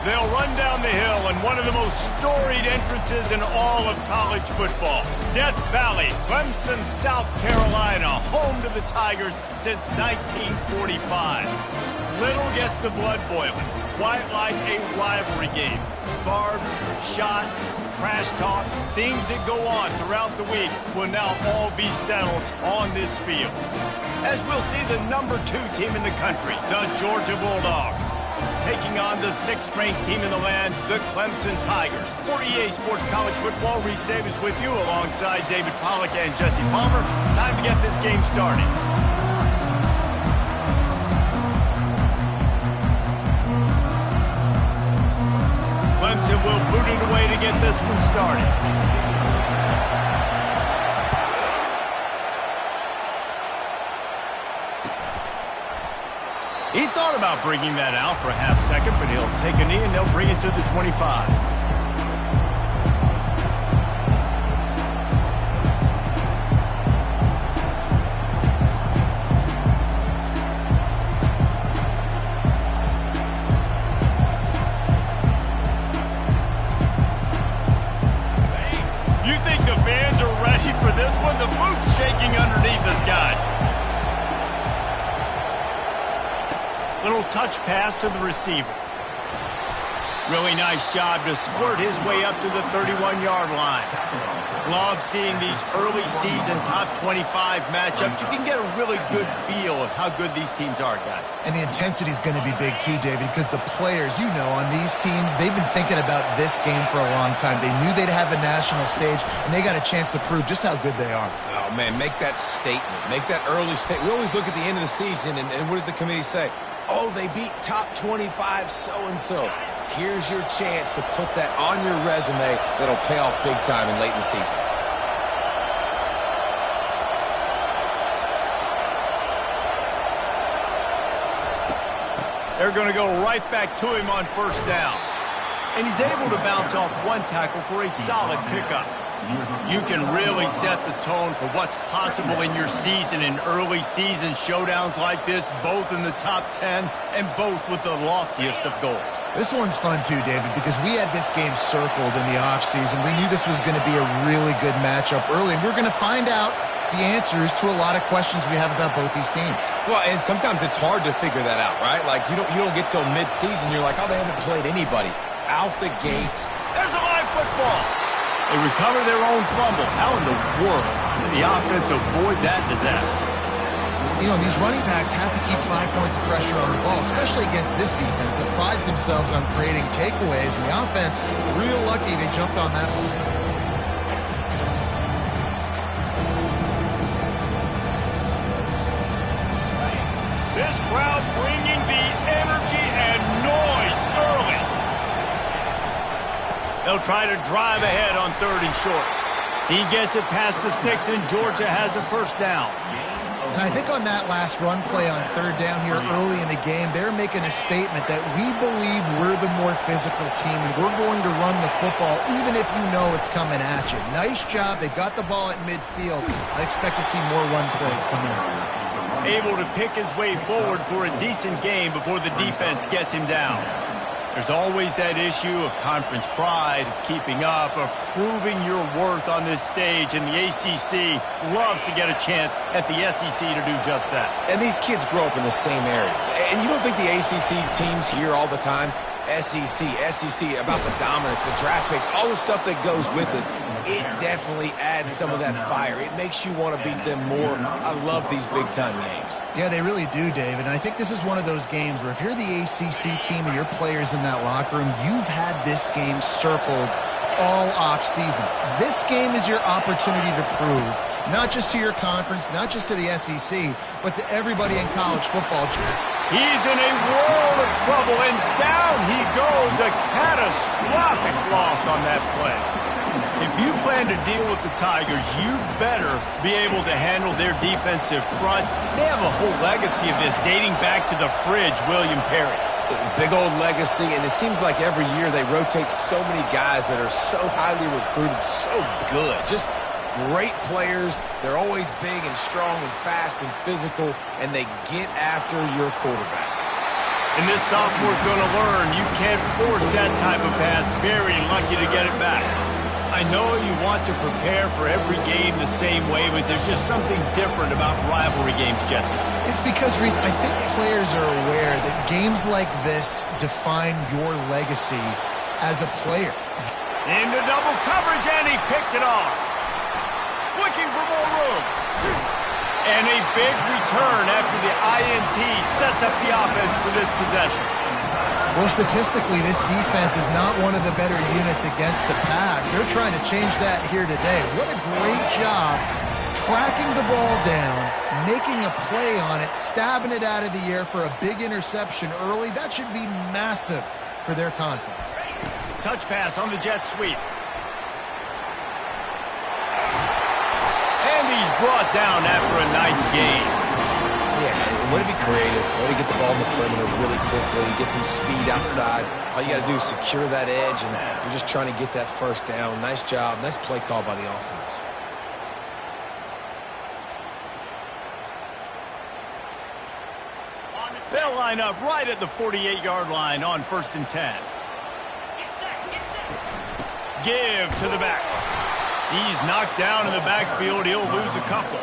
They'll run down the hill in one of the most storied entrances in all of college football. Death Valley, Clemson, South Carolina, home to the Tigers since 1945. Little gets the blood boiling. Quite like a rivalry game. Barbs, shots, trash talk, things that go on throughout the week will now all be settled on this field. As we'll see the number 2 team in the country, the Georgia Bulldogs, taking on the 6th-ranked team in the land, the Clemson Tigers. For EA Sports College Football, Reese Davis with you alongside David Pollack and Jesse Palmer. Time to get this game started. Clemson will boot it away to get this one started. He thought about bringing that out for a half second, but he'll take a knee and they'll bring it to the 25. You think the fans are ready for this one? The booth's shaking underneath us, guys. Little touch pass to the receiver. Really nice job to squirt his way up to the 31-yard line. Love seeing these early season top 25 matchups. You can get a really good feel of how good these teams are, guys. And the intensity is going to be big too, David, because the players, you know, on these teams, they've been thinking about this game for a long time. They knew they'd have a national stage, and they got a chance to prove just how good they are. Oh, man, make that statement. Make that early statement. We always look at the end of the season, and what does the committee say? Oh, they beat top 25 so-and-so. Here's your chance to put that on your resume that'll pay off big time and late in the season. They're going to go right back to him on first down. And he's able to bounce off one tackle for a solid pickup. You can really set the tone for what's possible in your season in early season showdowns like this, both in the top 10 and both with the loftiest of goals. This one's fun too, David, because we had this game circled in the offseason. We knew this was going to be a really good matchup early, and we're going to find out the answers to a lot of questions we have about both these teams. Well, and sometimes it's hard to figure that out, right? Like, you don't get till mid-season, you're like, oh, they haven't played anybody. Out the gates. There's a live football. They recover their own fumble. How in the world did the offense avoid that disaster? You know, these running backs have to keep 5 points of pressure on the ball, especially against this defense that prides themselves on creating takeaways. And the offense, real lucky they jumped on that one. This crowd bringing the energy and noise early. They'll try to drive ahead on 3rd and short. He gets it past the sticks, and Georgia has a first down. And I think on that last run play on 3rd down here early in the game, they're making a statement that we believe we're the more physical team, and we're going to run the football even if you know it's coming at you. Nice job. They got the ball at midfield. I expect to see more run plays coming up. Able to pick his way forward for a decent game before the defense gets him down. There's always that issue of conference pride, of keeping up, of proving your worth on this stage, and the ACC loves to get a chance at the SEC to do just that. And these kids grow up in the same area. And you don't think the ACC teams hear all the time, SEC, about the dominance, the draft picks, all the stuff that goes with it. It definitely adds some of that fire. It makes you want to beat them more. I love these big-time games. Yeah, they really do, David. And I think this is one of those games where if you're the ACC team and your players in that locker room, you've had this game circled all off-season. This game is your opportunity to prove, not just to your conference, not just to the SEC, but to everybody in college football. He's in a world of trouble, and down he goes. A catastrophic loss on that play. If you plan to deal with the Tigers, you better be able to handle their defensive front. They have a whole legacy of this dating back to the fridge, William Perry. Big old legacy, and it seems like every year they rotate so many guys that are so highly recruited, so good. Just great players. They're always big and strong and fast and physical, and they get after your quarterback. And this sophomore's going to learn you can't force that type of pass. Very lucky to get it back. I know you want to prepare for every game the same way, but there's just something different about rivalry games, Jesse. It's because, Reese, I think players are aware that games like this define your legacy as a player. Into double coverage, and he picked it off. Looking for more room. And a big return after the INT sets up the offense for this possession. Well, statistically, this defense is not one of the better units against the pass. They're trying to change that here today. What a great job tracking the ball down, making a play on it, stabbing it out of the air for a big interception early. That should be massive for their confidence. Touch pass on the jet sweep. And he's brought down after a nice gain. Yeah, way to be creative, way to get the ball in the perimeter really quickly, get some speed outside. All you got to do is secure that edge, and you're just trying to get that first down. Nice job, nice play call by the offense. They'll line up right at the 48-yard line on 1st and 10. Give to the back. He's knocked down in the backfield. He'll lose a couple.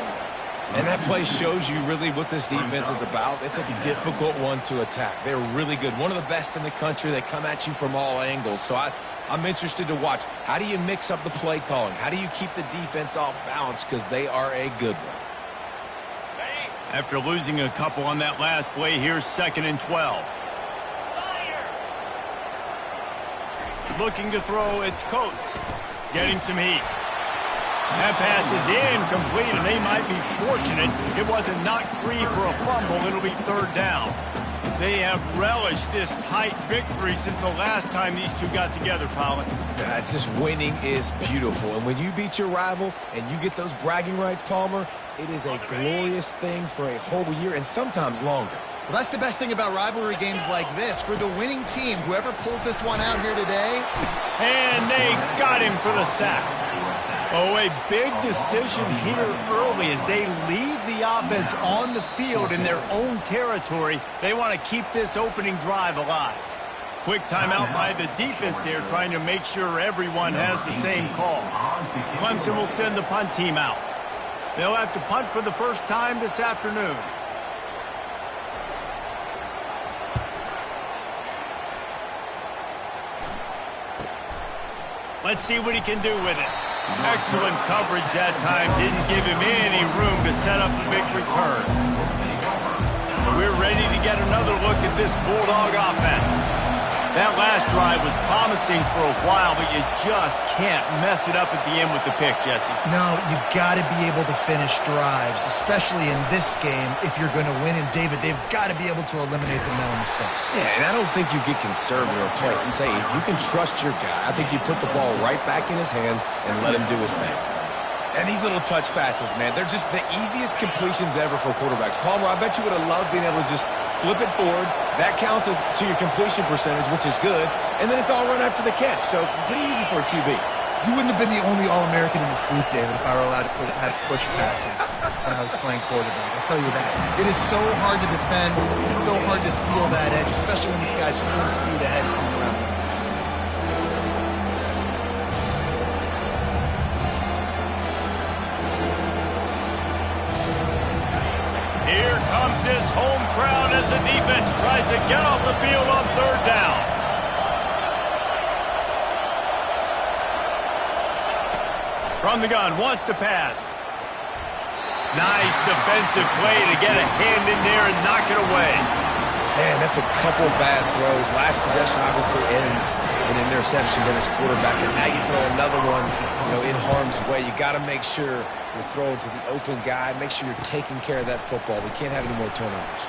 And that play shows you really what this defense is about. It's a difficult one to attack. They're really good. One of the best in the country. They come at you from all angles. So I'm interested to watch. How do you mix up the play calling? How do you keep the defense off balance? Because they are a good one. After losing a couple on that last play, here's 2nd and 12. Looking to throw, it's Coates. Getting some heat. That pass is incomplete, and they might be fortunate it wasn't knocked free for a fumble. It'll be 3rd down. They have relished this tight victory since the last time these two got together, Pollard. Yeah, it's just winning is beautiful. And when you beat your rival and you get those bragging rights, Palmer, it is a glorious thing for a whole year and sometimes longer. Well, that's the best thing about rivalry games like this. For the winning team, whoever pulls this one out here today. And they got him for the sack. Oh, a big decision here early as they leave the offense on the field in their own territory. They want to keep this opening drive alive. Quick timeout by the defense there, trying to make sure everyone has the same call. Clemson will send the punt team out. They'll have to punt for the first time this afternoon. Let's see what he can do with it. Excellent coverage that time. Didn't give him any room to set up a big return. We're ready to get another look at this Bulldog offense. That last drive was promising for a while, but you just can't mess it up at the end with the pick, Jesse. No, you got to be able to finish drives, especially in this game if you're going to win. And, David, they've got to be able to eliminate the mental mistakes. Yeah, and I don't think you get conservative or play it safe. You can trust your guy. I think you put the ball right back in his hands and let him do his thing. And these little touch passes, man, they're just the easiest completions ever for quarterbacks. Palmer, I bet you would have loved being able to just flip it forward. That counts as to your completion percentage, which is good. And then it's all run after the catch. So pretty easy for a QB. You wouldn't have been the only All-American in this booth, David, if I were allowed to have push passes when I was playing quarterback. I'll tell you that. It is so hard to defend. It's so hard to seal that edge, especially when this guy's full speed ahead coming around. Here comes this home crowd as the defense tries to get off the field on 3rd down. From the gun, wants to pass. Nice defensive play to get a hand in there and knock it away. Man, that's a couple bad throws. Last possession obviously ends in an interception by this quarterback, and now you throw another one, in harm's way. You got to make sure you're throwing to the open guy. Make sure you're taking care of that football. We can't have any more turnovers.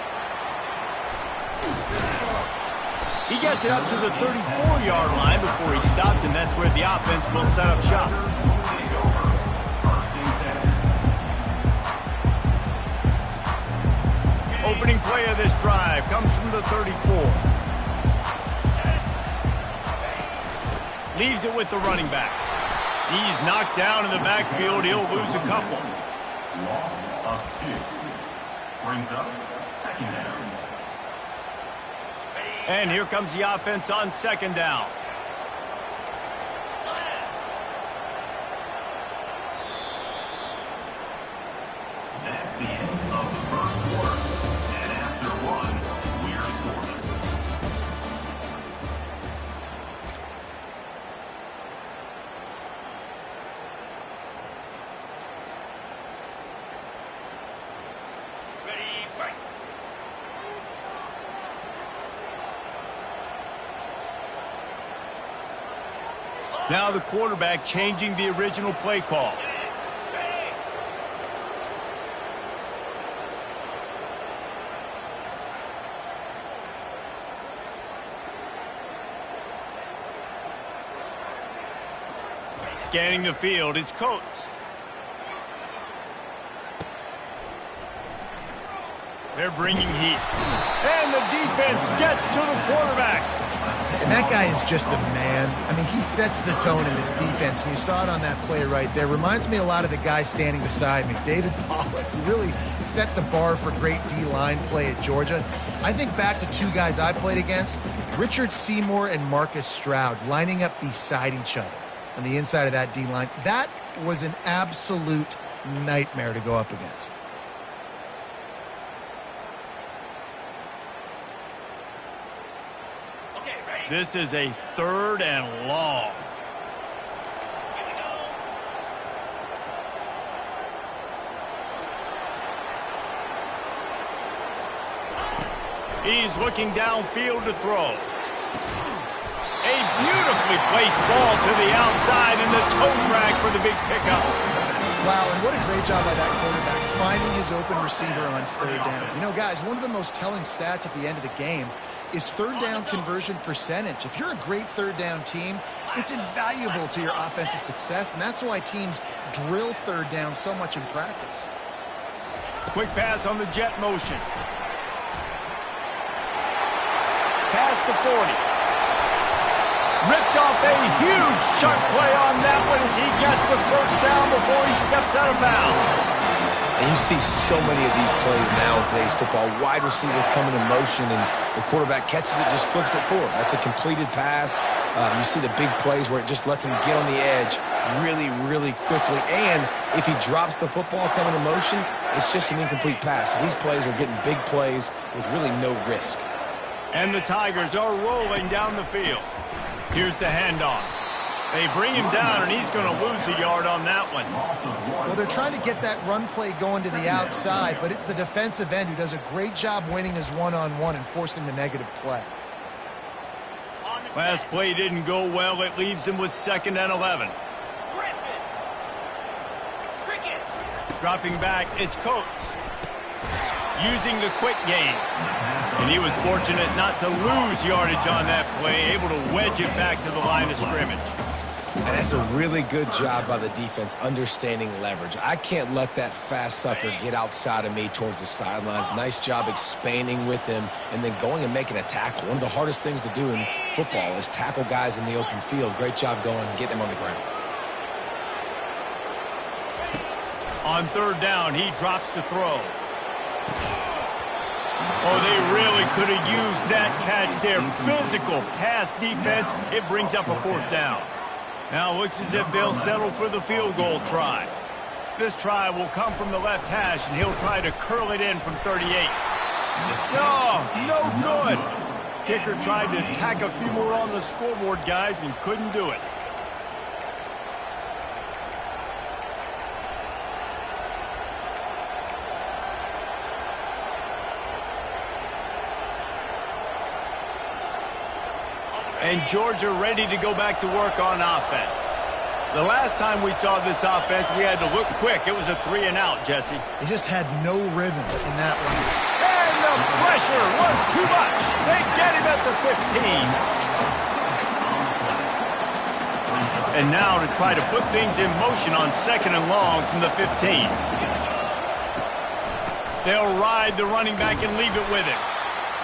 He gets it up to the 34-yard line before he stopped, and that's where the offense will set up shop. Opening play of this drive comes from the 34. Leaves it with the running back. He's knocked down in the backfield. He'll lose a couple. Loss of 2. Brings up 2nd down. And here comes the offense on second down. That's the end of the first quarter. And after one, we're scoreless. Ready, fight. Now the quarterback changing the original play call. Scanning the field, it's Coates. They're bringing heat. And the defense gets to the quarterback. And that guy is just a man. I mean, he sets the tone in this defense. And you saw it on that play right there. Reminds me a lot of the guy standing beside me, David Pollock, who really set the bar for great D-line play at Georgia. I think back to two guys I played against, Richard Seymour and Marcus Stroud, lining up beside each other on the inside of that D-line. That was an absolute nightmare to go up against. This is a 3rd and long. He's looking downfield to throw. A beautifully placed ball to the outside and the toe drag for the big pickup. Wow, and what a great job by that quarterback finding his open receiver on 3rd down. You know, guys, one of the most telling stats at the end of the game is 3rd down conversion percentage. If you're a great 3rd down team, it's invaluable to your offensive success, and that's why teams drill 3rd down so much in practice. Quick pass on the jet motion. Past the 40. Ripped off a huge sharp play on that one as he gets the first down before he steps out of bounds. And you see so many of these plays now in today's football. Wide receiver coming in motion, and the quarterback catches it, just flips it forward. That's a completed pass. You see the big plays where it just lets him get on the edge really, really quickly. And if he drops the football coming in motion, it's just an incomplete pass. So these plays are getting big plays with really no risk. And the Tigers are rolling down the field. Here's the handoff. They bring him down, and he's going to lose a yard on that one. Well, they're trying to get that run play going to the outside, but it's the defensive end who does a great job winning his one-on-one and forcing the negative play. Last play didn't go well. It leaves him with 2nd and 11. Dropping back, it's Coates. Using the quick game. And he was fortunate not to lose yardage on that play, able to wedge it back to the line of scrimmage. And that's a really good job by the defense, understanding leverage. I can't let that fast sucker get outside of me towards the sidelines. Nice job expanding with him and then going and making a tackle. One of the hardest things to do in football is tackle guys in the open field. Great job going and getting him on the ground. On 3rd down, he drops to throw. Oh, they really could have used that catch there. Physical pass defense. It brings up a 4th down. Now looks as if they'll settle for the field goal try. This try will come from the left hash, and he'll try to curl it in from 38. No good. Kicker tried to tack a few more on the scoreboard, guys, and couldn't do it. And Georgia ready to go back to work on offense. The last time we saw this offense, we had to look quick. It was a 3-and-out, Jesse. He just had no rhythm in that line. And the pressure was too much. They get him at the 15. And now to try to put things in motion on 2nd and long from the 15. They'll ride the running back and leave it with him.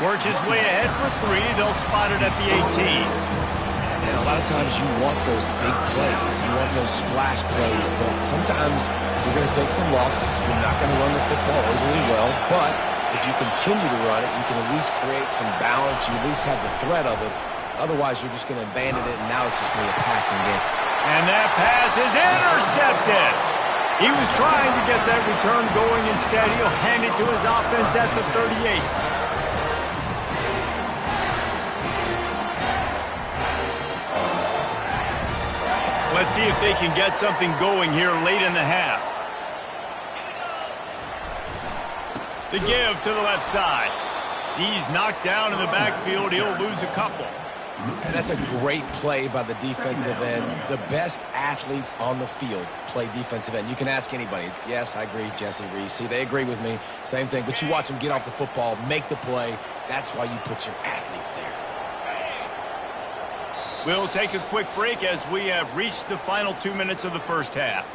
Works his way ahead for 3. They'll spot it at the 18. And a lot of times you want those big plays. You want those splash plays. But sometimes you're going to take some losses. You're not going to run the football overly well. But If you continue to run it, you can at least create some balance. You at least have the threat of it. Otherwise, you're just going to abandon it, and now it's just going to be a passing game. And that pass is intercepted. He was trying to get that return going. Instead, he'll hand it to his offense at the 38. Let's see if they can get something going here late in the half. The give to the left side. He's knocked down in the backfield. He'll lose a couple. And that's a great play by the defensive end. The best athletes on the field play defensive end. You can ask anybody. Yes, I agree, Jesse Reese. See, they agree with me. Same thing. But you watch them get off the football, make the play. That's why you put your athletes there. We'll take a quick break as we have reached the final 2 minutes of the first half.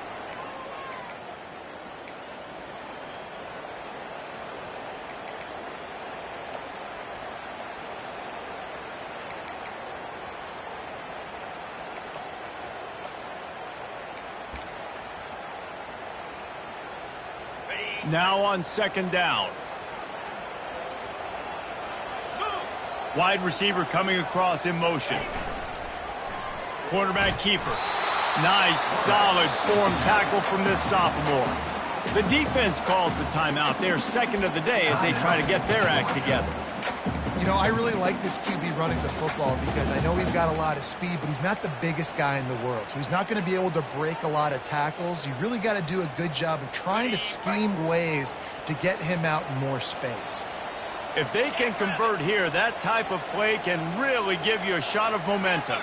Now on second down. Wide receiver coming across in motion. Quarterback keeper. Nice, solid form tackle from this sophomore. The defense calls the timeout. They're second of the day as they try to get their act together. You know, I really like this QB running the football because I know he's got a lot of speed, but he's not the biggest guy in the world. So he's not going to be able to break a lot of tackles. You really got to do a good job of trying to scheme ways to get him out in more space. If they can convert here, that type of play can really give you a shot of momentum.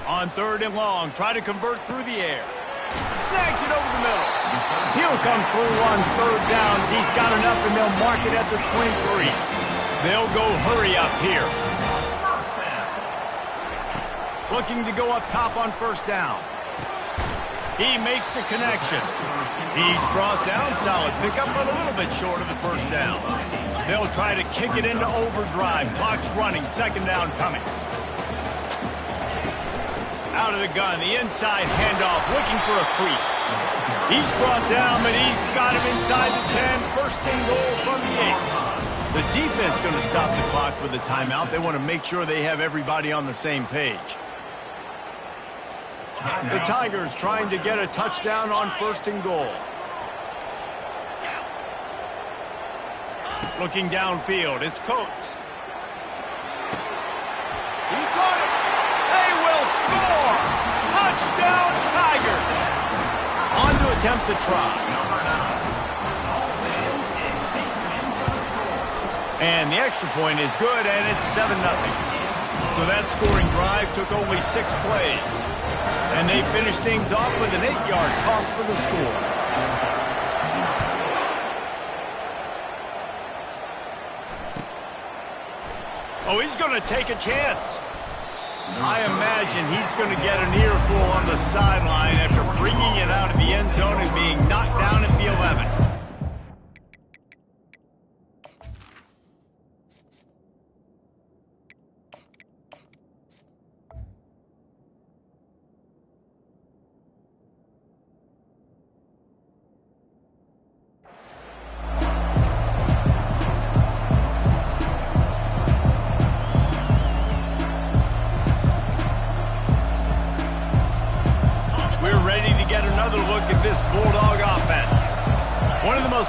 On third and long, try to convert through the air. Snags it over the middle. He'll come through on third downs. He's got enough, and they'll mark it at the 23. They'll go hurry up here. Looking to go up top on first down. He makes the connection. He's brought down. Solid pickup, but a little bit short of the first down. They'll try to kick it into overdrive. Clock's running. Second down coming. Out of the gun, the inside handoff, looking for a crease. He's brought down, but he's got him inside the 10. First and goal from the 8. The defense going to stop the clock with a timeout. They want to make sure they have everybody on the same page. The Tigers trying to get a touchdown on first and goal. Looking downfield, it's Coates. He caught it. They will score! Touchdown, Tigers! On to attempt the try. And the extra point is good, and it's 7-0. So that scoring drive took only 6 plays. And they finished things off with an 8-yard toss for the score. Oh, he's going to take a chance. I imagine he's going to get an earful on the sideline after bringing it out of the end zone and being knocked down at the 11.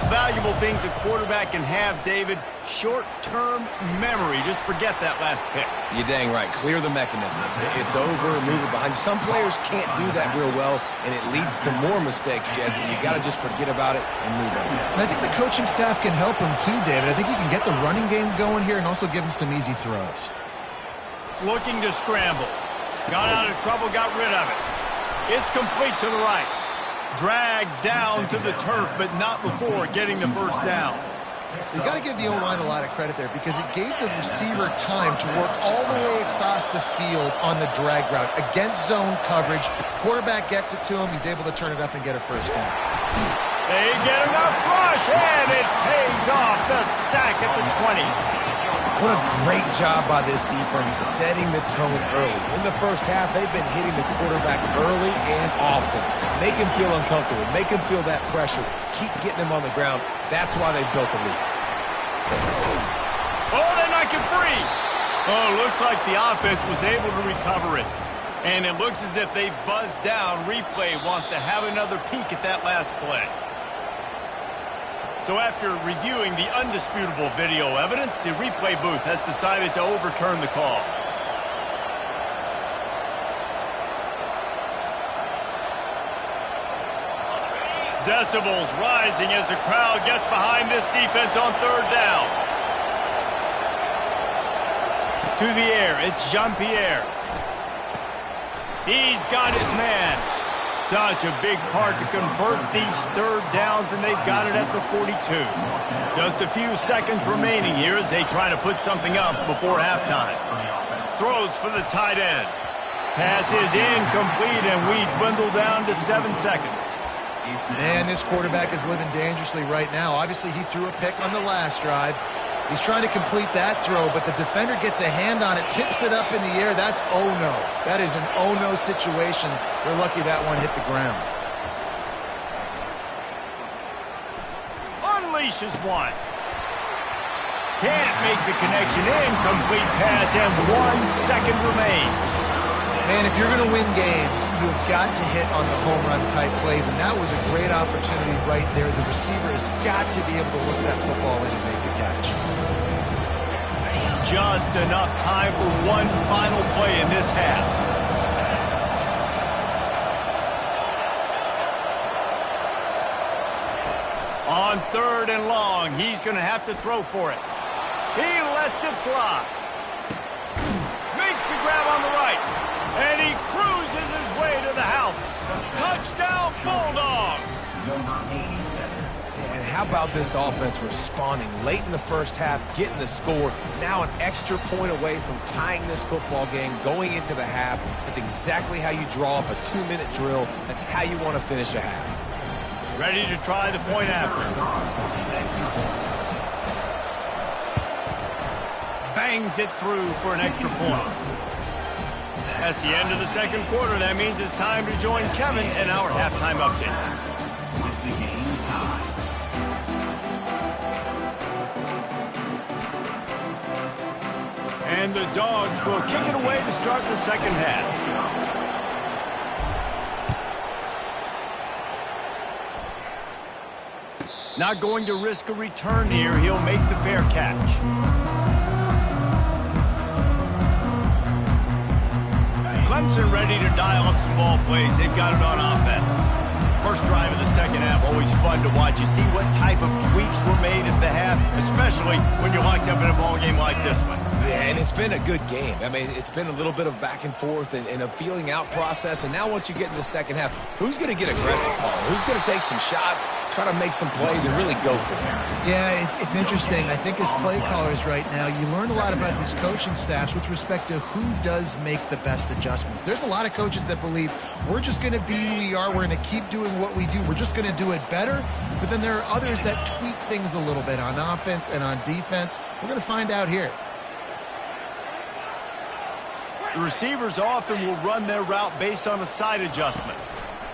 Valuable things a quarterback can have, David, short-term memory. Just forget that last pick. You're dang right. Clear the mechanism. It's over, move it behind. Some players can't do that real well, and it leads to more mistakes, Jesse. You got to just forget about it and move on. And I think the coaching staff can help him too, David. I think you can get the running game going here and also give him some easy throws. Looking to scramble. Got out of trouble, got rid of it. It's complete to the right. Dragged down to the turf, but not before getting the first down. You got to give the O-line a lot of credit there because it gave the receiver time to work all the way across the field on the drag route against zone coverage. Quarterback gets it to him. He's able to turn it up and get a first down. They get enough rush, and it pays off. The sack at the 20. What a great job by this defense setting the tone early. In the first half, they've been hitting the quarterback early and often. Make him feel uncomfortable. Make him feel that pressure. Keep getting him on the ground. That's why they've built a lead. Oh, they knock it free. Oh, looks like the offense was able to recover it. And it looks as if they've buzzed down. Replay wants to have another peek at that last play. So after reviewing the undisputable video evidence, the replay booth has decided to overturn the call. Decibels rising as the crowd gets behind this defense on third down. To the air, it's Jean-Pierre. He's got his man. Such a big part to convert these third downs, and they've got it at the 42. Just a few seconds remaining here as they try to put something up before halftime. Throws for the tight end. Pass is incomplete, and we dwindle down to 7 seconds. Man, this quarterback is living dangerously right now. Obviously, he threw a pick on the last drive. He's trying to complete that throw, but the defender gets a hand on it, tips it up in the air. That's oh-no. That is an oh-no situation. They're lucky that one hit the ground. Unleashes one. Can't make the connection. Incomplete pass, and 1 second remains. Man, if you're going to win games, you've got to hit on the home run type plays, and that was a great opportunity right there. The receiver has got to be able to look that football in and make the catch. Just enough time for one final play in this half. On third and long, he's going to have to throw for it. He lets it fly. Makes the grab on the right. And he cruises his way to the house. Touchdown, Bulldogs! And how about this offense responding late in the first half, getting the score, now an extra point away from tying this football game, going into the half. That's exactly how you draw up a 2-minute drill. That's how you want to finish a half. Ready to try the point after. Bangs it through for an extra point. That's the end of the second quarter. That means it's time to join Kevin in our halftime update. With the game tied. And the Dogs will kick it away to start the second half. Not going to risk a return here. He'll make the fair catch. Clemson ready to dial up some ball plays. They've got it on offense. First drive of the second half, always fun to watch. You see what type of tweaks were made at the half, especially when you're locked up in a ball game like this one. Yeah, and it's been a good game. I mean, it's been a little bit of back and forth and a feeling out process. And now once you get in the second half, who's going to get aggressive, Paul? Who's going to take some shots, try to make some plays, and really go for it? Yeah, it's interesting. I think as play callers right now, you learn a lot about these coaching staffs with respect to who does make the best adjustments. There's a lot of coaches that believe we're just going to be who we are. We're going to keep doing what we do. We're just going to do it better. But then there are others that tweak things a little bit on offense and on defense. We're going to find out here. The receivers often will run their route based on a side adjustment.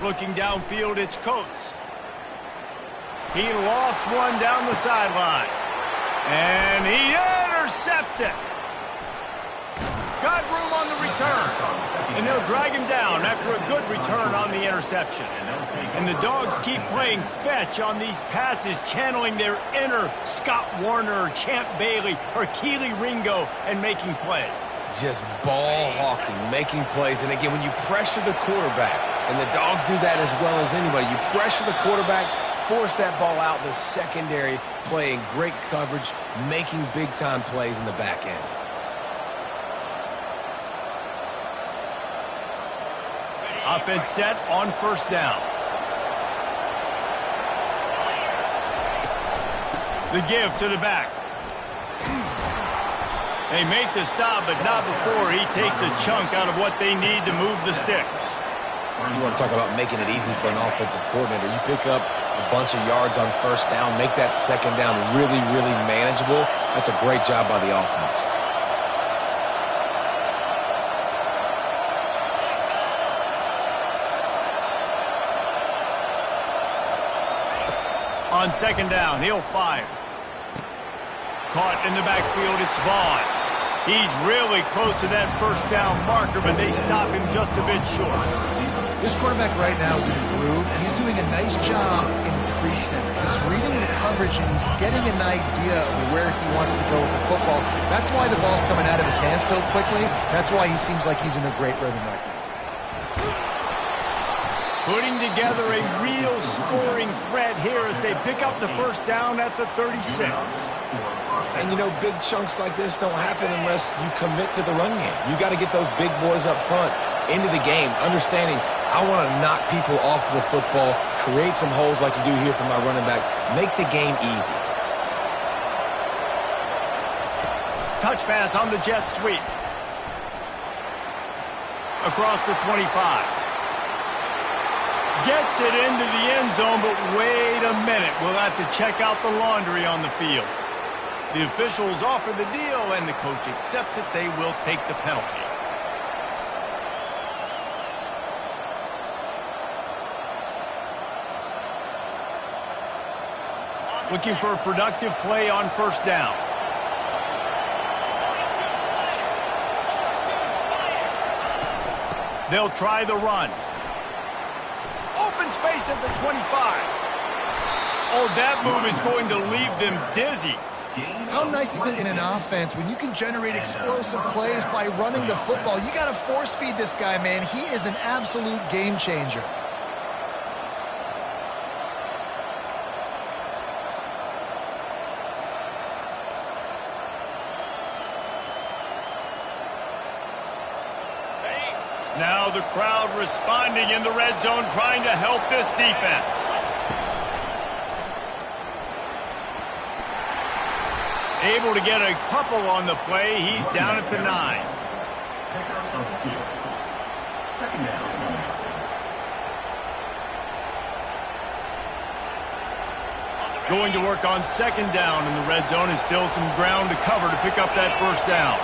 Looking downfield, it's Coates. He lofts one down the sideline. And he intercepts it. Got room on the return. And they'll drag him down after a good return on the interception. And the Dogs keep playing fetch on these passes, channeling their inner Scott Warner, Champ Bailey, or Keely Ringo, and making plays. Just ball hawking, making plays. And again, when you pressure the quarterback, and the Dogs do that as well as anybody, you pressure the quarterback, force that ball out in the secondary, playing great coverage, making big-time plays in the back end. Offense set on first down. The give to the back. They make the stop, but not before he takes a chunk out of what they need to move the sticks. You want to talk about making it easy for an offensive coordinator. You pick up a bunch of yards on first down, make that second down really, really manageable. That's a great job by the offense. On second down, he'll fire. Caught in the backfield, it's Vaughn. He's really close to that first down marker, but they stop him just a bit short. This quarterback right now is in a groove, and he's doing a nice job in pre-snap. He's reading the coverage, and he's getting an idea of where he wants to go with the football. That's why the ball's coming out of his hands so quickly. That's why he seems like he's in a great rhythm right now. Putting together a real scoring threat here as they pick up the first down at the 36. And, you know, big chunks like this don't happen unless you commit to the run game. You got to get those big boys up front into the game, understanding I want to knock people off the football, create some holes like you do here for my running back, make the game easy. Touch pass on the jet sweep. Across the 25. Gets it into the end zone, but wait a minute. We'll have to check out the laundry on the field. The officials offer the deal, and the coach accepts it. They will take the penalty. Looking for a productive play on first down. They'll try the run. Open space at the 25. Oh, that move is going to leave them dizzy. How nice is it in an offense when you can generate explosive plays by running the football? You got to force feed this guy, man. He is an absolute game changer. Now the crowd responding in the red zone, trying to help this defense. Able to get a couple on the play. He's down at the 9. Second down. Going to work on second down in the red zone. Is still some ground to cover to pick up that first down.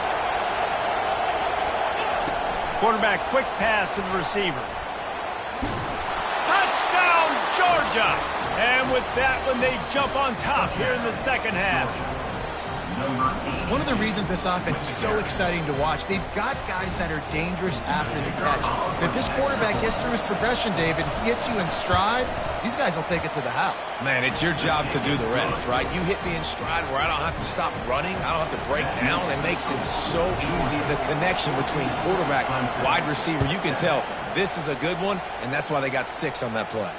Quarterback, quick pass to the receiver. Touchdown, Georgia! And with that one, they jump on top here in the second half. One of the reasons this offense is so exciting to watch, they've got guys that are dangerous after the catch. And if this quarterback gets through his progression, David, he hits you in stride, these guys will take it to the house. Man, it's your job to do the rest, right? You hit me in stride where I don't have to stop running. I don't have to break down. It makes it so easy. The connection between quarterback and wide receiver, you can tell this is a good one, and that's why they got 6 on that play.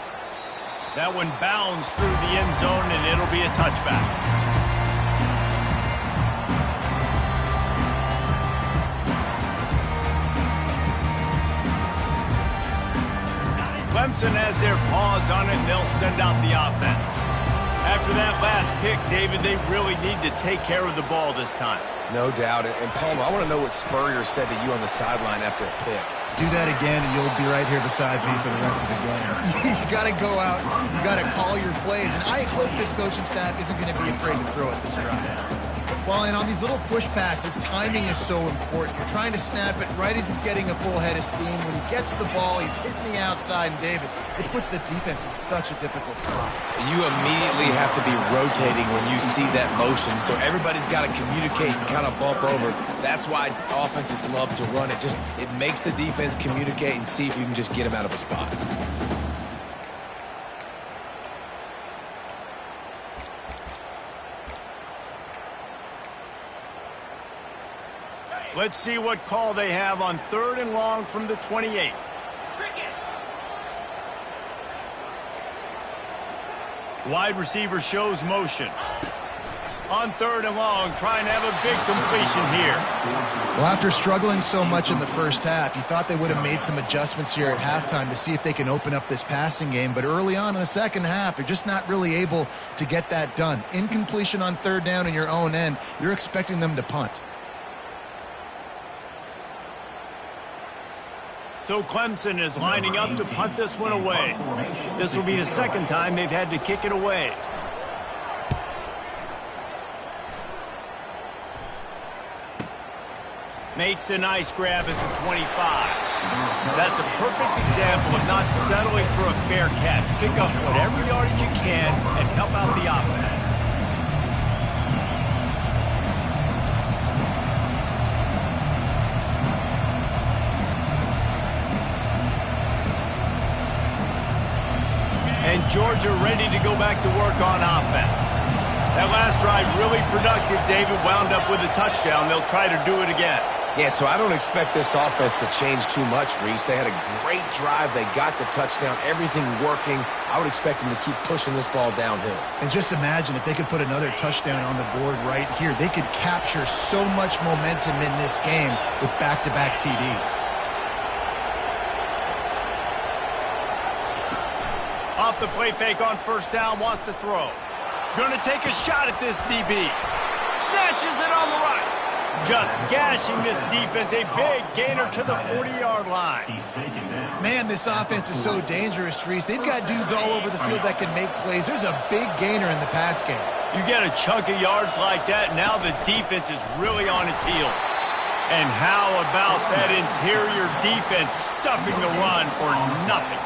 That one bounds through the end zone, and it'll be a touchback. Clemson has their paws on it, and they'll send out the offense. After that last pick, David, they really need to take care of the ball this time. No doubt. And Palmer, I want to know what Spurrier said to you on the sideline after a pick. Do that again, and you'll be right here beside me for the rest of the game. You got to go out. You got to call your plays, and I hope this coaching staff isn't going to be afraid to throw it this drive. Well, and on these little push passes, timing is so important. You're trying to snap it right as he's getting a full head of steam. When he gets the ball, he's hitting the outside, and David, it puts the defense in such a difficult spot. You immediately have to be rotating when you see that motion, so everybody's got to communicate and kind of bump over. That's why offenses love to run it. It makes the defense communicate and see if you can just get him out of a spot. Let's see what call they have on 3rd and long from the 28. Wide receiver shows motion. On 3rd and long, trying to have a big completion here. Well, after struggling so much in the first half, you thought they would have made some adjustments here at halftime to see if they can open up this passing game. But early on in the second half, they're just not really able to get that done. Incompletion on 3rd down in your own end, you're expecting them to punt. So Clemson is lining up to punt this one away. This will be the second time they've had to kick it away. Makes a nice grab at the 25. That's a perfect example of not settling for a fair catch. Pick up whatever yardage you can and help out the offense. And Georgia ready to go back to work on offense. That last drive really productive. David wound up with a touchdown. They'll try to do it again. Yeah, so I don't expect this offense to change too much, Reese. They had a great drive. They got the touchdown. Everything working. I would expect them to keep pushing this ball downhill. And just imagine if they could put another touchdown on the board right here. They could capture so much momentum in this game with back-to-back TDs. Off the play fake on first down, wants to throw. Gonna take a shot at this DB. Snatches it on the run. Just gashing this defense. A big gainer to the 40-yard line. Man, this offense is so dangerous, Reese. They've got dudes all over the field that can make plays. There's a big gainer in the pass game. You get a chunk of yards like that, now the defense is really on its heels. And how about that interior defense stuffing the run for nothing?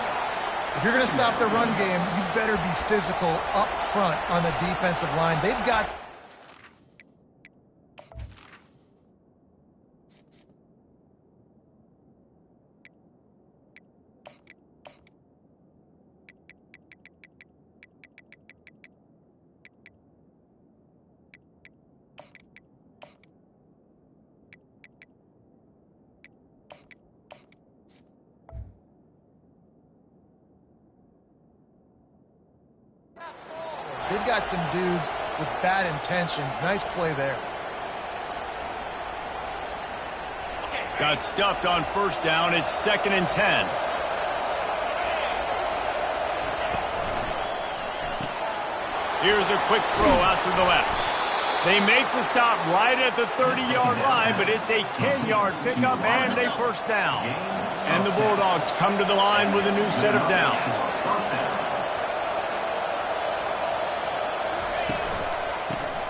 If you're going to stop the run game, you better be physical up front on the defensive line. They've got... They've got some dudes with bad intentions. Nice play there. Got stuffed on first down. It's 2nd and 10. Here's a quick throw out to the left. They make the stop right at the 30-yard line, but it's a 10-yard pickup and a first down. And the Bulldogs come to the line with a new set of downs.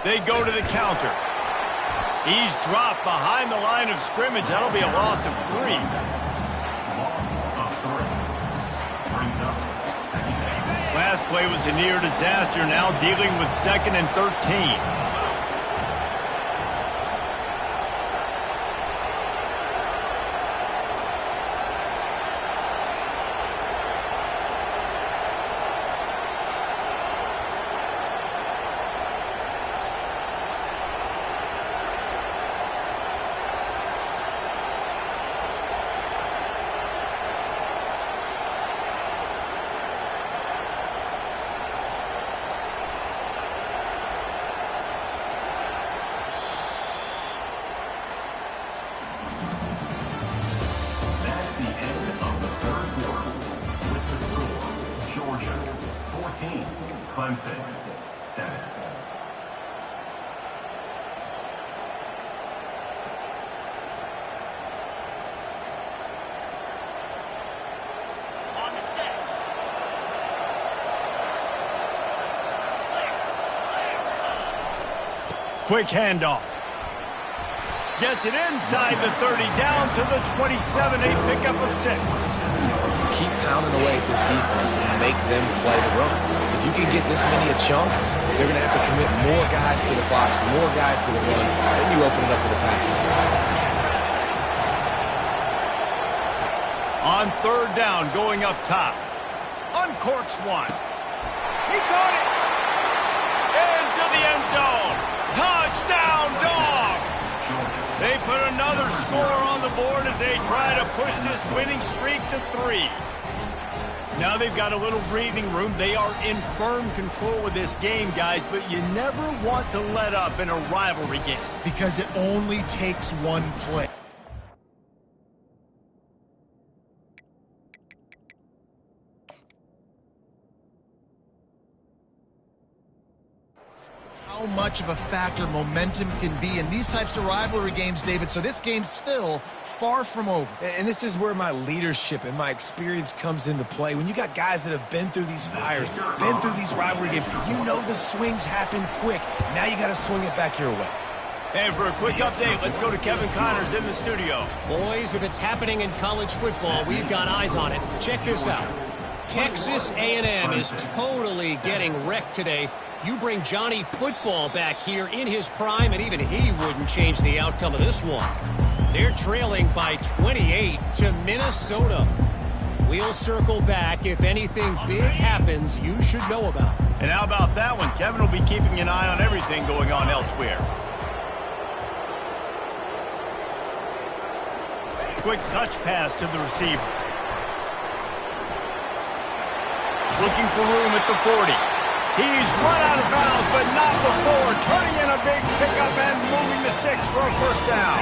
They go to the counter. He's dropped behind the line of scrimmage. That'll be a loss of 3. Last play was a near disaster. Now dealing with 2nd and 13. Clemson, 7. Quick handoff. Gets it inside the 30, down to the 27, a pickup of 6. Keep pounding away at this defense and make them play the run. If you can get this many a chunk, they're going to have to commit more guys to the box, more guys to the run, then you open it up for the passing game. On 3rd down, going up top. Uncorks one. He caught it. Into the end zone. Touchdown, Dogs! They put another score on the board as they try to push this winning streak to 3. Now they've got a little breathing room. They are in firm control of this game, guys, but you never want to let up in a rivalry game. Because it only takes one play. how much of a factor momentum can be in these types of rivalry games, David. So this game's still far from over. And this is where my leadership and my experience comes into play. When you got guys that have been through these fires, been through these rivalry games, you know the swings happen quick. Now you got to swing it back your way. And for a quick update, let's go to Kevin Connors in the studio. Boys, if it's happening in college football, we've got eyes on it. Check this out. Texas A&M is totally getting wrecked today. You bring Johnny Football back here in his prime, and even he wouldn't change the outcome of this one. They're trailing by 28 to Minnesota. We'll circle back if anything big happens you should know about. And how about that one? Kevin will be keeping an eye on everything going on elsewhere. Quick touch pass to the receiver. Looking for room at the 40. He's run out of bounds, but not before turning in a big pickup and moving the sticks for a first down.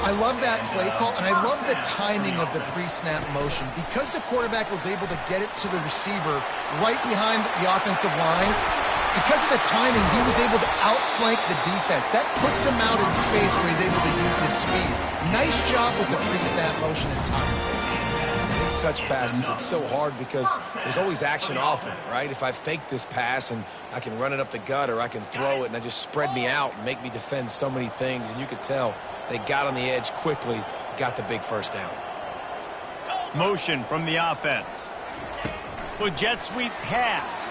I love that play call, and I love the timing of the pre-snap motion. Because the quarterback was able to get it to the receiver right behind the offensive line, because of the timing, he was able to outflank the defense. That puts him out in space where he's able to use his speed. Nice job with the pre-snap motion and timing. These touch passes, it's so hard because there's always action off of it, right? If I fake this pass and I can run it up the gut, or I can throw it and I just spread me out and make me defend so many things, and you could tell they got on the edge quickly, got the big first down. Motion from the offense. With jet sweep pass.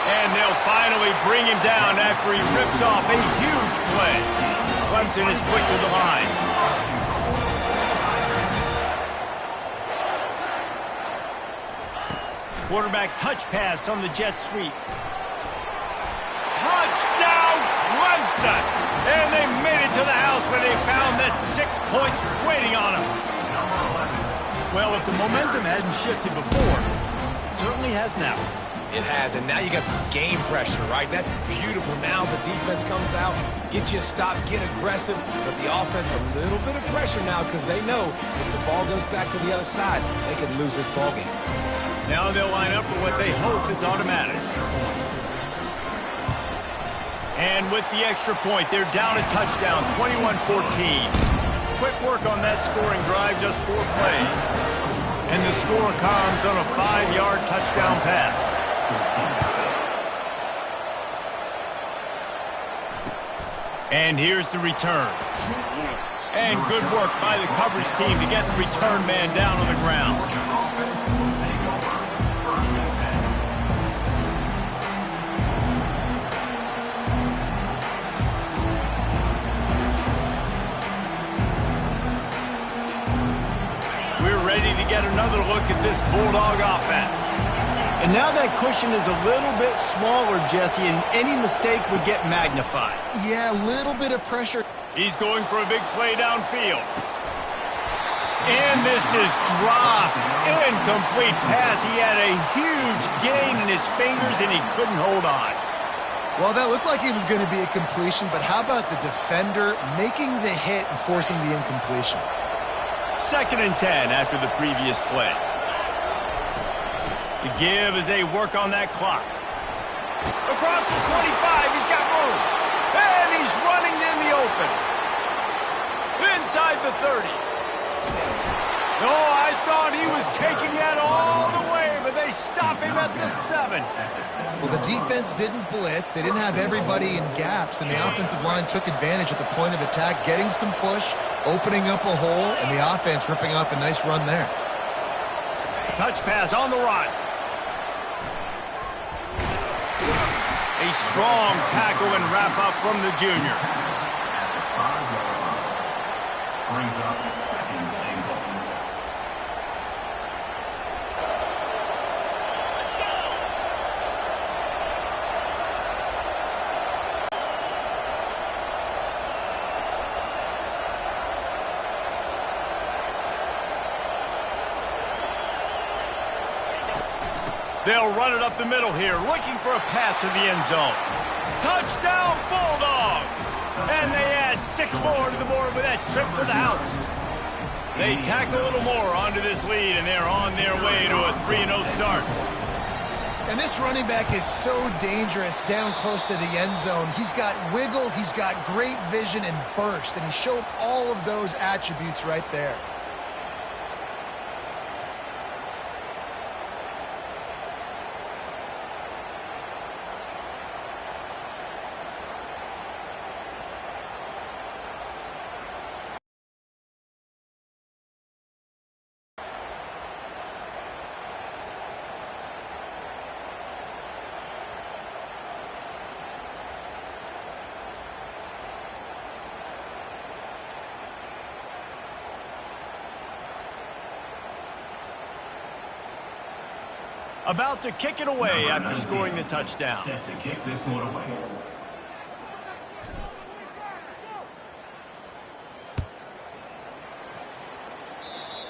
And they'll finally bring him down after he rips off a huge play. Clemson is quick to the line. Quarterback touch pass on the jet sweep. Touchdown, Clemson! And they made it to the house where they found that 6 points waiting on them. Well, if the momentum hadn't shifted before, it certainly has now. It has, and now you got some game pressure, right? That's beautiful. Now the defense comes out, get you a stop, get aggressive, but the offense a little bit of pressure now because they know if the ball goes back to the other side, they could lose this ball game. Now they'll line up for what they hope is automatic. And with the extra point, they're down a touchdown, 21-14. Quick work on that scoring drive, just 4 plays. And the score comes on a 5-yard touchdown pass. And here's the return. And good work by the coverage team to get the return man down on the ground. We're ready to get another look at this Bulldog offense. And now that cushion is a little bit smaller, Jesse, and any mistake would get magnified. Yeah, a little bit of pressure. He's going for a big play downfield. And this is dropped. Incomplete pass. He had a huge gain in his fingers, and he couldn't hold on. Well, that looked like it was going to be a completion, but how about the defender making the hit and forcing the incompletion? 2nd and 10 after the previous play. To give as they work on that clock. Across the 25, he's got room. And he's running in the open. Inside the 30. Oh, I thought he was taking that all the way, but they stop him at the 7. Well, the defense didn't blitz. They didn't have everybody in gaps, and the offensive line took advantage at the point of attack, getting some push, opening up a hole, and the offense ripping off a nice run there. Touch pass on the run. A strong tackle and wrap up from the junior. Brings up 2nd and goal. They'll run it up the middle here, looking for a path to the end zone. Touchdown, Bulldogs! And they add 6 more to the board with that trip to the house. They tack a little more onto this lead, and they're on their way to a 3-0 start. And this running back is so dangerous down close to the end zone. He's got wiggle, he's got great vision and burst, and he showed all of those attributes right there. About to kick it away after scoring the touchdown. Set to kick this one away.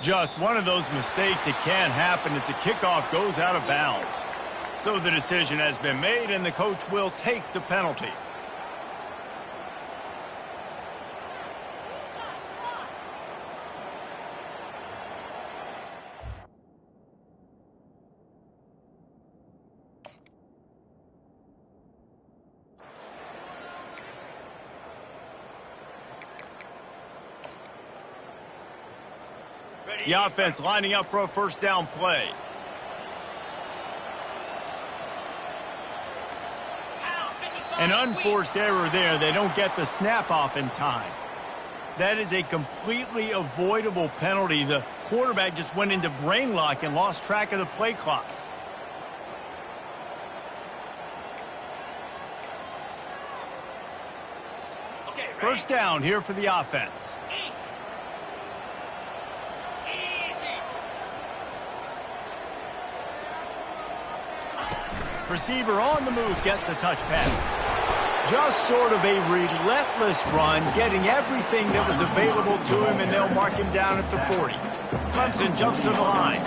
Just one of those mistakes that can happen as the kickoff goes out of bounds. So the decision has been made, and the coach will take the penalty. The offense lining up for a first down play. An unforced error there. They don't get the snap off in time. That is a completely avoidable penalty. The quarterback just went into brain lock and lost track of the play clock. First down here for the offense. Receiver on the move gets the touch pass. Just sort of a relentless run, getting everything that was available to him, and they'll mark him down at the 40. Clemson jumps to the line.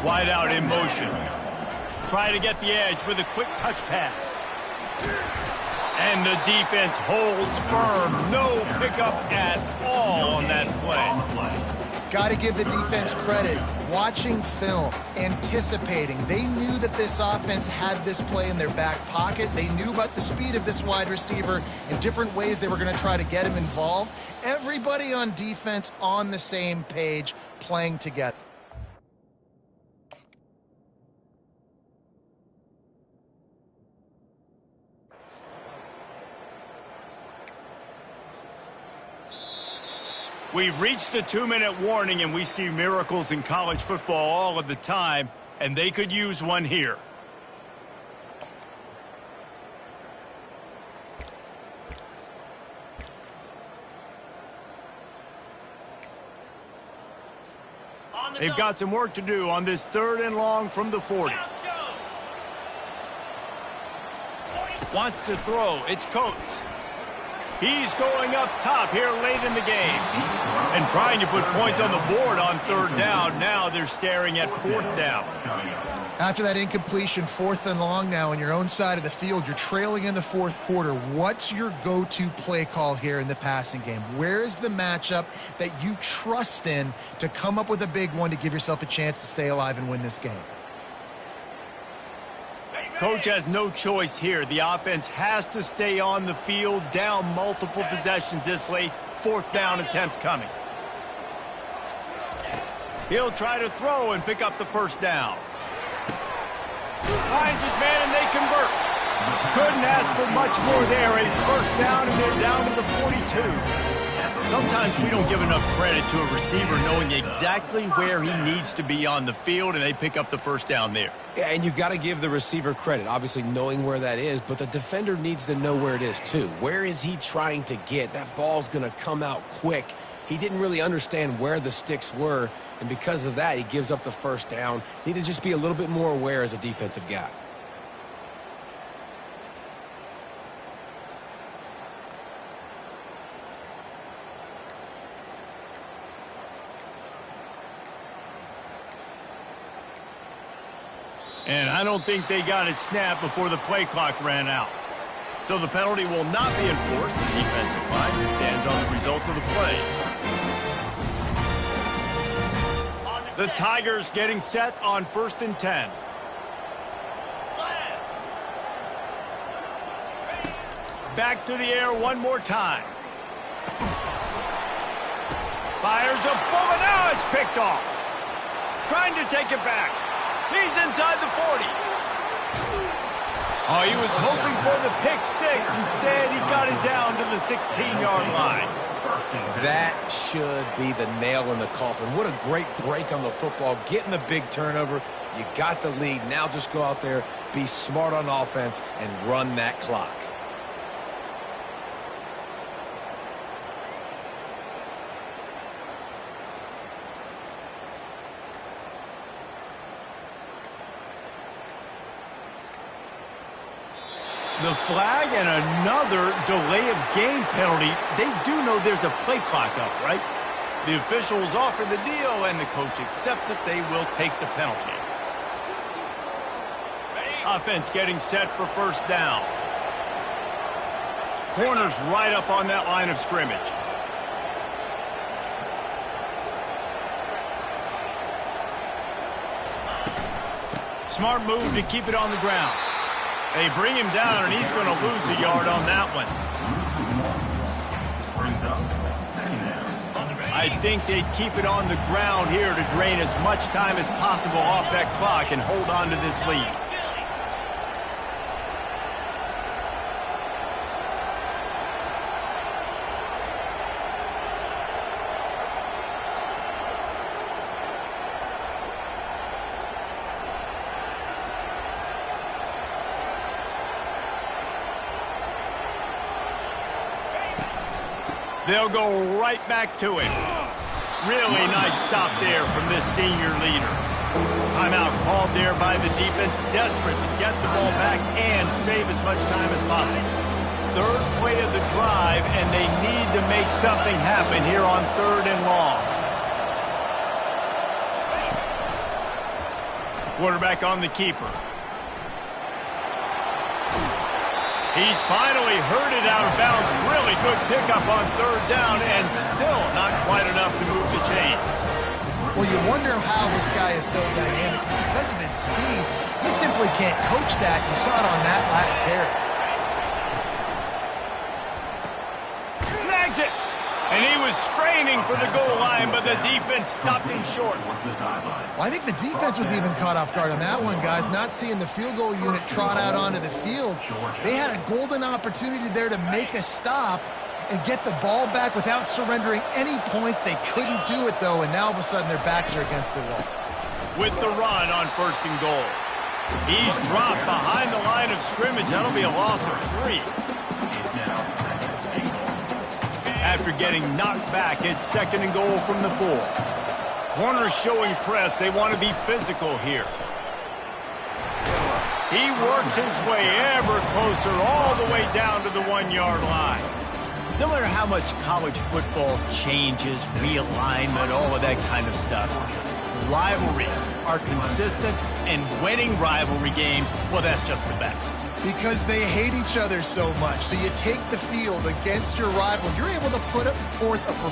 Wide out in motion. Try to get the edge with a quick touch pass. And the defense holds firm. No pickup at all on that play. Got to give the defense credit. Watching film, anticipating. They knew that this offense had this play in their back pocket. They knew about the speed of this wide receiver and different ways they were going to try to get him involved. Everybody on defense on the same page, playing together. We've reached the 2-minute warning, and we see miracles in college football all of the time, and they could use one here. They've got some work to do on this 3rd and long from the 40. Wants to throw. It's Coates. He's going up top here late in the game and trying to put points on the board on 3rd down. Now they're staring at 4th down. After that incompletion, 4th and long now on your own side of the field, you're trailing in the 4th quarter. What's your go-to play call here in the passing game? Where is the matchup that you trust in to come up with a big one to give yourself a chance to stay alive and win this game? Coach has no choice here. The offense has to stay on the field, down multiple possessions this late. 4th down attempt coming. He'll try to throw and pick up the 1st down. Finds his man and they convert. Couldn't ask for much more there. It's 1st down and they're down to the 42. Sometimes we don't give enough credit to a receiver knowing exactly where he needs to be on the field, and they pick up the 1st down there. Yeah, and you got to give the receiver credit, obviously knowing where that is, but the defender needs to know where it is too. Where is he trying to get? That ball's going to come out quick. He didn't really understand where the sticks were, and because of that, he gives up the 1st down. Need to just be a little bit more aware as a defensive guy. And I don't think they got it snapped before the play clock ran out. So the penalty will not be enforced. The defense declines and stands on the result of the play. The Tigers getting set on 1st and 10. Back to the air one more time. Fires a bullet. Now it's picked off. Trying to take it back. He's inside the 40. Oh, he was hoping for the pick six. Instead, he got it down to the 16-yard line. That should be the nail in the coffin. What a great break on the football. Getting the big turnover. You got the lead. Now just go out there, be smart on offense, and run that clock. The flag and another delay of game penalty. They do know there's a play clock up, right? The officials offer the deal, and the coach accepts it. They will take the penalty. Offense getting set for first down. Corners right up on that line of scrimmage. Smart move to keep it on the ground. They bring him down, and he's going to lose a yard on that one. I think they'd keep it on the ground here to drain as much time as possible off that clock and hold on to this lead. They'll go right back to it. Really nice stop there from this senior leader. Timeout called there by the defense, desperate to get the ball back and save as much time as possible. Third play of the drive, and they need to make something happen here on 3rd and long. Quarterback on the keeper. He's finally heard it out of bounds. Really good pickup on 3rd down, and still not quite enough to move the chains. Well, you wonder how this guy is so dynamic. It's because of his speed. You simply can't coach that. You saw it on that last carry. Snags it! And he was straining for the goal line, but the defense stopped him short. Well, I think the defense was even caught off guard on that one, guys. Not seeing the field goal unit trot out onto the field. They had a golden opportunity there to make a stop and get the ball back without surrendering any points. They couldn't do it, though, and now all of a sudden their backs are against the wall. With the run on 1st and goal. He's dropped behind the line of scrimmage. That'll be a loss of 3. After getting knocked back, it's 2nd and goal from the 4. Corners showing press. They want to be physical here. He works his way ever closer all the way down to the 1-yard line. No matter how much college football changes, realignment, all of that kind of stuff, rivalries are consistent, and winning rivalry games, well, that's just the best. Because they hate each other so much. So you take the field against your rival. You're able to put forth a performance